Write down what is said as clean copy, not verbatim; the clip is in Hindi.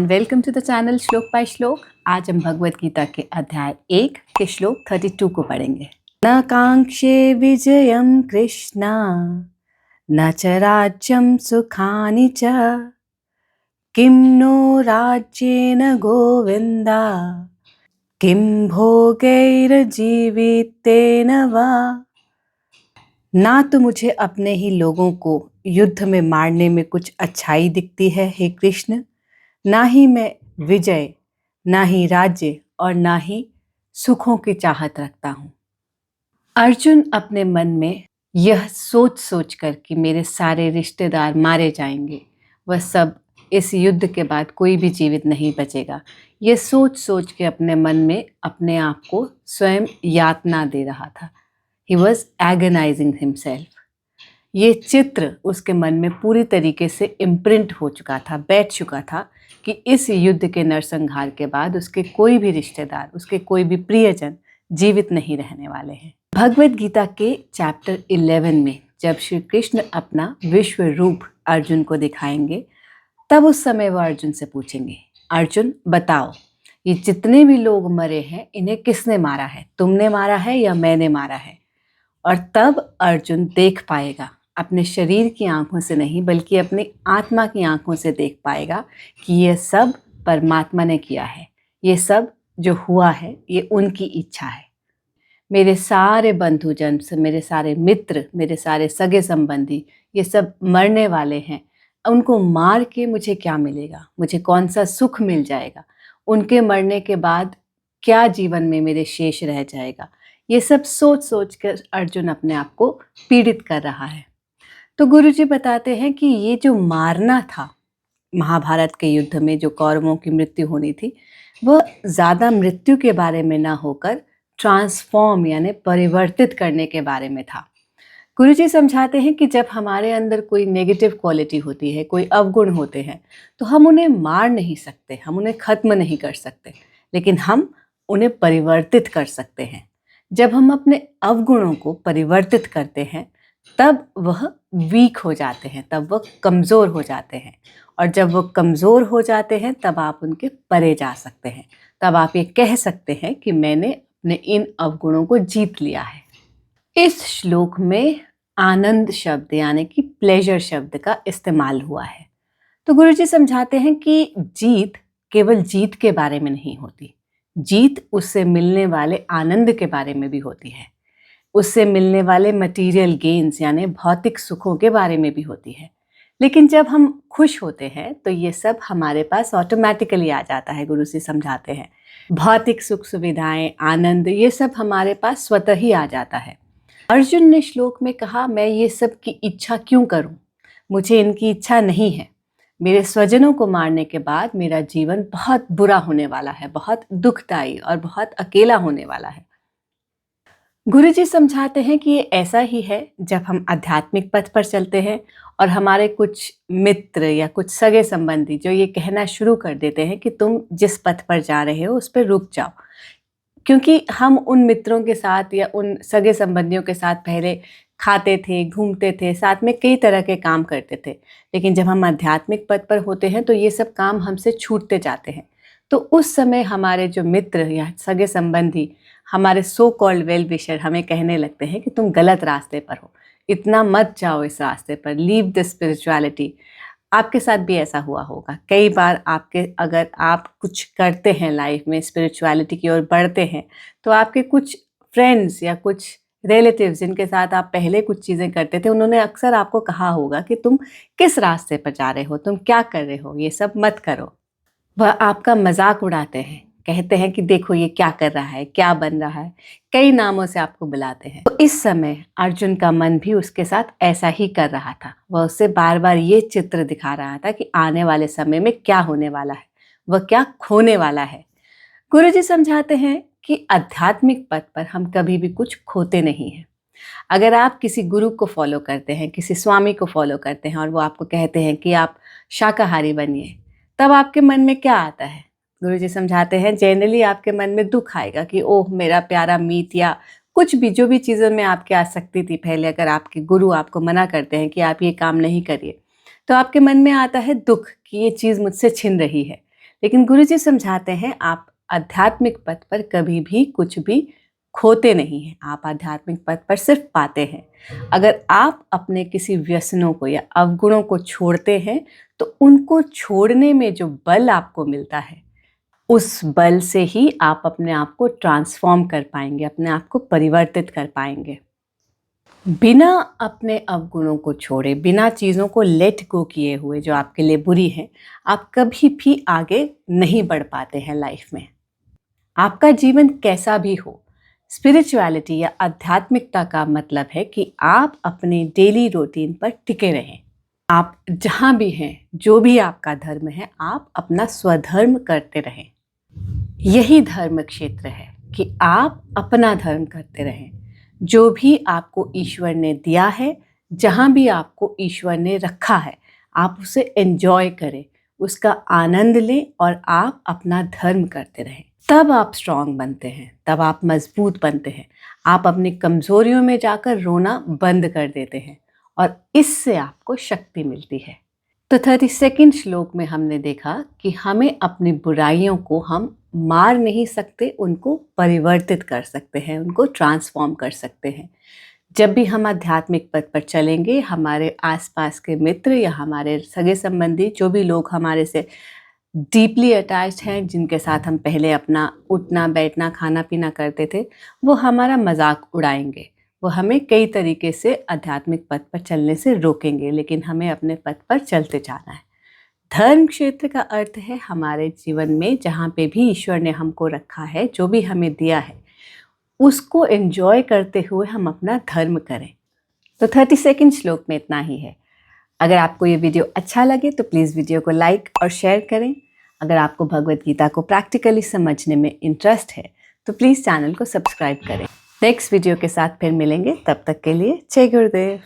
And welcome to the channel Shlok by Shlok. आज हम भगवत गीता के अध्याय 1 के श्लोक 32 को पढ़ेंगे। न कांक्षे विजयम कृष्णा न च राज्यम सुखानि च किं नो राज्येन गोविंदा किं भोगैर्जीवितेन वा। ना तो मुझे अपने ही लोगों को युद्ध में मारने में कुछ अच्छाई दिखती है हे कृष्ण, ना ही मैं विजय, ना ही राज्य और ना ही सुखों की चाहत रखता हूँ। अर्जुन अपने मन में यह सोच सोच कर कि मेरे सारे रिश्तेदार मारे जाएंगे, वह सब इस युद्ध के बाद कोई भी जीवित नहीं बचेगा, यह सोच सोच के अपने मन में अपने आप को स्वयं यातना दे रहा था। He was agonizing himself. ये चित्र उसके मन में पूरी तरीके से इम्प्रिंट हो चुका था, बैठ चुका था कि इस युद्ध के नरसंहार के बाद उसके कोई भी रिश्तेदार, उसके कोई भी प्रियजन जीवित नहीं रहने वाले हैं। भगवत गीता के चैप्टर 11 में जब श्री कृष्ण अपना विश्व रूप अर्जुन को दिखाएंगे, तब उस समय वह अर्जुन से पूछेंगे, अर्जुन बताओ, ये जितने भी लोग मरे हैं इन्हें किसने मारा है? तुमने मारा है या मैंने मारा है? और तब अर्जुन देख पाएगा, अपने शरीर की आंखों से नहीं बल्कि अपनी आत्मा की आंखों से देख पाएगा कि ये सब परमात्मा ने किया है, ये सब जो हुआ है ये उनकी इच्छा है। मेरे सारे बंधुजन से, मेरे सारे मित्र, मेरे सारे सगे संबंधी ये सब मरने वाले हैं, उनको मार के मुझे क्या मिलेगा? मुझे कौन सा सुख मिल जाएगा? उनके मरने के बाद क्या जीवन में मेरे शेष रह जाएगा? ये सब सोच सोच कर अर्जुन अपने आप को पीड़ित कर रहा है। तो गुरुजी बताते हैं कि ये जो मारना था महाभारत के युद्ध में, जो कौरवों की मृत्यु होनी थी, वह ज़्यादा मृत्यु के बारे में ना होकर ट्रांसफॉर्म यानी परिवर्तित करने के बारे में था। गुरुजी समझाते हैं कि जब हमारे अंदर कोई नेगेटिव क्वालिटी होती है, कोई अवगुण होते हैं, तो हम उन्हें मार नहीं सकते, हम उन्हें खत्म नहीं कर सकते, लेकिन हम उन्हें परिवर्तित कर सकते हैं। जब हम अपने अवगुणों को परिवर्तित करते हैं तब वह वीक हो जाते हैं, तब वह कमज़ोर हो जाते हैं, और जब वह कमज़ोर हो जाते हैं तब आप उनके परे जा सकते हैं। तब आप ये कह सकते हैं कि मैंने अपने इन अवगुणों को जीत लिया है। इस श्लोक में आनंद शब्द यानी कि प्लेजर शब्द का इस्तेमाल हुआ है। तो गुरुजी समझाते हैं कि जीत केवल जीत के बारे में नहीं होती, जीत उससे मिलने वाले आनंद के बारे में भी होती है, उससे मिलने वाले मटेरियल गेन्स यानी भौतिक सुखों के बारे में भी होती है। लेकिन जब हम खुश होते हैं तो ये सब हमारे पास ऑटोमेटिकली आ जाता है। गुरु जी समझाते हैं भौतिक सुख सुविधाएं, आनंद, ये सब हमारे पास स्वतः ही आ जाता है। अर्जुन ने श्लोक में कहा, मैं ये सब की इच्छा क्यों करूं? मुझे इनकी इच्छा नहीं है। मेरे स्वजनों को मारने के बाद मेरा जीवन बहुत बुरा होने वाला है, बहुत दुखदायी और बहुत अकेला होने वाला है। गुरुजी समझाते हैं कि ये ऐसा ही है जब हम आध्यात्मिक पथ पर चलते हैं और हमारे कुछ मित्र या कुछ सगे संबंधी जो ये कहना शुरू कर देते हैं कि तुम जिस पथ पर जा रहे हो उस पर रुक जाओ, क्योंकि हम उन मित्रों के साथ या उन सगे संबंधियों के साथ पहले खाते थे, घूमते थे, साथ में कई तरह के काम करते थे, लेकिन जब हम आध्यात्मिक पथ पर होते हैं तो ये सब काम हमसे छूटते जाते हैं। तो उस समय हमारे जो मित्र या सगे संबंधी, हमारे सो कॉल्ड वेल विशर हमें कहने लगते हैं कि तुम गलत रास्ते पर हो, इतना मत जाओ इस रास्ते पर, लीव द स्पिरिचुअलिटी। आपके साथ भी ऐसा हुआ होगा कई बार। अगर आप कुछ करते हैं लाइफ में, स्पिरिचुअलिटी की ओर बढ़ते हैं, तो आपके कुछ फ्रेंड्स या कुछ रिलेटिव्स जिनके साथ आप पहले कुछ चीज़ें करते थे, उन्होंने अक्सर आपको कहा होगा कि तुम किस रास्ते पर जा रहे हो, तुम क्या कर रहे हो, ये सब मत करो। वह आपका मजाक उड़ाते हैं, कहते हैं कि देखो ये क्या कर रहा है, क्या बन रहा है, कई नामों से आपको बुलाते हैं। तो इस समय अर्जुन का मन भी उसके साथ ऐसा ही कर रहा था। वह उससे बार बार ये चित्र दिखा रहा था कि आने वाले समय में क्या होने वाला है, वह क्या खोने वाला है। गुरुजी समझाते हैं कि आध्यात्मिक पथ पर हम कभी भी कुछ खोते नहीं हैं। अगर आप किसी गुरु को फॉलो करते हैं, किसी स्वामी को फॉलो करते हैं और वो आपको कहते हैं कि आप शाकाहारी बनिए, तब आपके मन में क्या आता है? गुरुजी समझाते हैं जनरली आपके मन में दुख आएगा कि ओह मेरा प्यारा मीत, या कुछ भी जो भी चीज़ों में आपकी आसक्ति थी पहले, अगर आपके गुरु आपको मना करते हैं कि आप ये काम नहीं करिए, तो आपके मन में आता है दुख कि ये चीज़ मुझसे छिन रही है। लेकिन गुरुजी समझाते हैं आप आध्यात्मिक पथ पर कभी भी कुछ भी खोते नहीं हैं, आप आध्यात्मिक पथ पर सिर्फ पाते हैं। अगर आप अपने किसी व्यसनों को या अवगुणों को छोड़ते हैं तो उनको छोड़ने में जो बल आपको मिलता है, उस बल से ही आप अपने आप को ट्रांसफॉर्म कर पाएंगे, अपने आप को परिवर्तित कर पाएंगे। बिना अपने अवगुणों को छोड़े, बिना चीज़ों को लेट गो किए हुए जो आपके लिए बुरी है, आप कभी भी आगे नहीं बढ़ पाते हैं लाइफ में। आपका जीवन कैसा भी हो, स्पिरिचुअलिटी या आध्यात्मिकता का मतलब है कि आप अपने डेली रूटीन पर टिके रहें। आप जहाँ भी हैं, जो भी आपका धर्म है, आप अपना स्वधर्म करते रहें। यही धर्म क्षेत्र है कि आप अपना धर्म करते रहें। जो भी आपको ईश्वर ने दिया है, जहाँ भी आपको ईश्वर ने रखा है, आप उसे एंजॉय करें, उसका आनंद लें और आप अपना धर्म करते रहें। तब आप स्ट्रांग बनते हैं, तब आप मजबूत बनते हैं। आप अपनी कमजोरियों में जाकर रोना बंद कर देते हैं और इससे आपको शक्ति मिलती है। तो 32वें श्लोक में हमने देखा कि हमें अपनी बुराइयों को हम मार नहीं सकते, उनको परिवर्तित कर सकते हैं, उनको ट्रांसफॉर्म कर सकते हैं। जब भी हम आध्यात्मिक पथ पर चलेंगे, हमारे आसपास के मित्र या हमारे सगे संबंधी, जो भी लोग हमारे से डीपली अटैच्ड हैं, जिनके साथ हम पहले अपना उठना बैठना खाना पीना करते थे, वो हमारा मजाक उड़ाएंगे, वो हमें कई तरीके से आध्यात्मिक पथ पर चलने से रोकेंगे, लेकिन हमें अपने पथ पर चलते जाना है। धर्म क्षेत्र का अर्थ है हमारे जीवन में जहाँ पे भी ईश्वर ने हमको रखा है, जो भी हमें दिया है, उसको एंजॉय करते हुए हम अपना धर्म करें। तो 32वें श्लोक में इतना ही है। अगर आपको ये वीडियो अच्छा लगे तो प्लीज़ वीडियो को लाइक और शेयर करें। अगर आपको भगवद गीता को प्रैक्टिकली समझने में इंटरेस्ट है तो प्लीज़ चैनल को सब्सक्राइब करें। नेक्स्ट वीडियो के साथ फिर मिलेंगे, तब तक के लिए जय गुरुदेव।